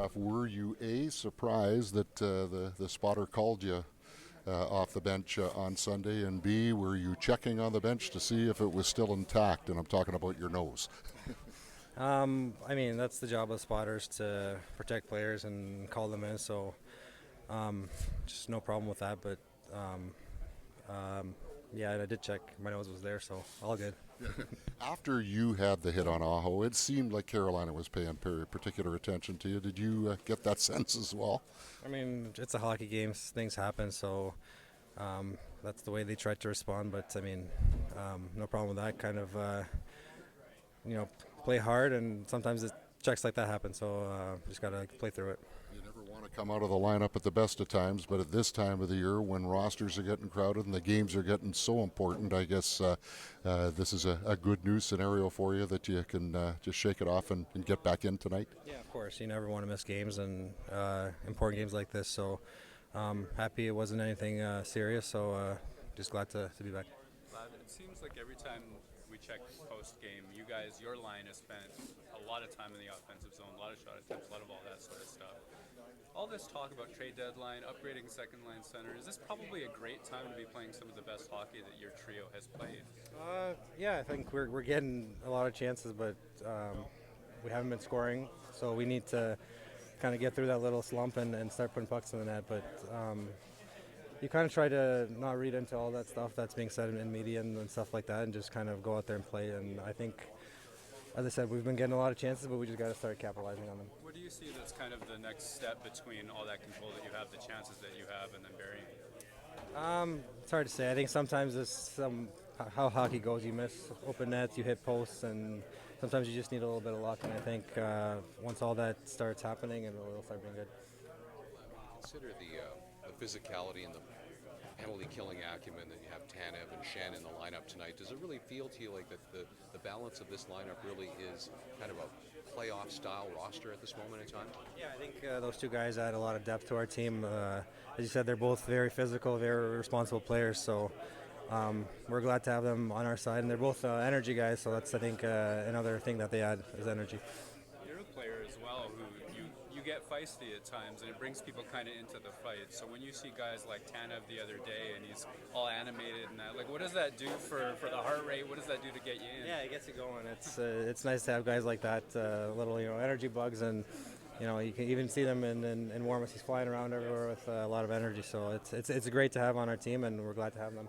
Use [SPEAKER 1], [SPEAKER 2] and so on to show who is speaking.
[SPEAKER 1] off, were you surprised that the spotter called you off the bench on Sunday, and B, were you checking on the bench to see if it was still intact? And I'm talking about your nose.
[SPEAKER 2] I mean, that's the job of spotters to protect players and call them in. So, just no problem with that. But yeah, I did check. My nose was there, so all good.
[SPEAKER 1] After you had the hit on Aho, it seemed like Carolina was paying particular attention to you. Did you get that sense as well?
[SPEAKER 2] I mean, it's a hockey game. Things happen, so that's the way they tried to respond. But I mean, no problem with that. Kind of, you know, play hard, and sometimes checks like that happen. So just gotta play through it.
[SPEAKER 1] You never want to come out of the lineup at the best of times, but at this time of the year when rosters are getting crowded and the games are getting so important, I guess this is a good news scenario for you that you can just shake it off and get back in tonight.
[SPEAKER 2] Yeah, of course. You never want to miss games and important games like this. So happy it wasn't anything serious. So just glad to be back.
[SPEAKER 3] Vlad, it seems like every time we check post game, you guys, your line has spent a lot of time in the offensive zone, a lot of shot attempts, a lot of all that sort of stuff. All this talk about trade deadline, upgrading second line center, is this probably a great time to be playing some of the best hockey that your trio has played?
[SPEAKER 2] Yeah, I think we're getting a lot of chances, but we haven't been scoring, so we need to kind of get through that little slump and start putting pucks in the net. But you kind of try to not read into all that stuff that's being said in media and stuff like that, and just kind of go out there and play. And I think, as I said, we've been getting a lot of chances, but we just got to start capitalizing on them.
[SPEAKER 3] What do you see that's kind of the next step between all that control that you have, the chances that you have, and then burying?
[SPEAKER 2] It's hard to say. I think sometimes it's how hockey goes. You miss open nets, you hit posts, and sometimes you just need a little bit of luck. And I think once all that starts happening, it'll start being good.
[SPEAKER 4] Consider the physicality and the penalty killing acumen that you have Tanev and Shen in the lineup tonight. Does it really feel to you like that the balance of this lineup really is kind of a playoff style roster at this moment in time?
[SPEAKER 2] Yeah, I think those two guys add a lot of depth to our team. As you said, they're both very physical, very responsible players, so we're glad to have them on our side, and they're both energy guys, so that's, I think, another thing that they add is energy.
[SPEAKER 3] You're a player as well who you get feisty at times, and it brings people kind of into the fight. So when you see guys like Tanev the other day, and he's all animated and that, like, what does that do for the heart rate? What does that do to get you in?
[SPEAKER 2] Yeah, it gets you going. It's nice to have guys like that, little energy bugs, and you can even see them in warm-ups. He's flying around everywhere with a lot of energy, so it's great to have on our team, and we're glad to have them.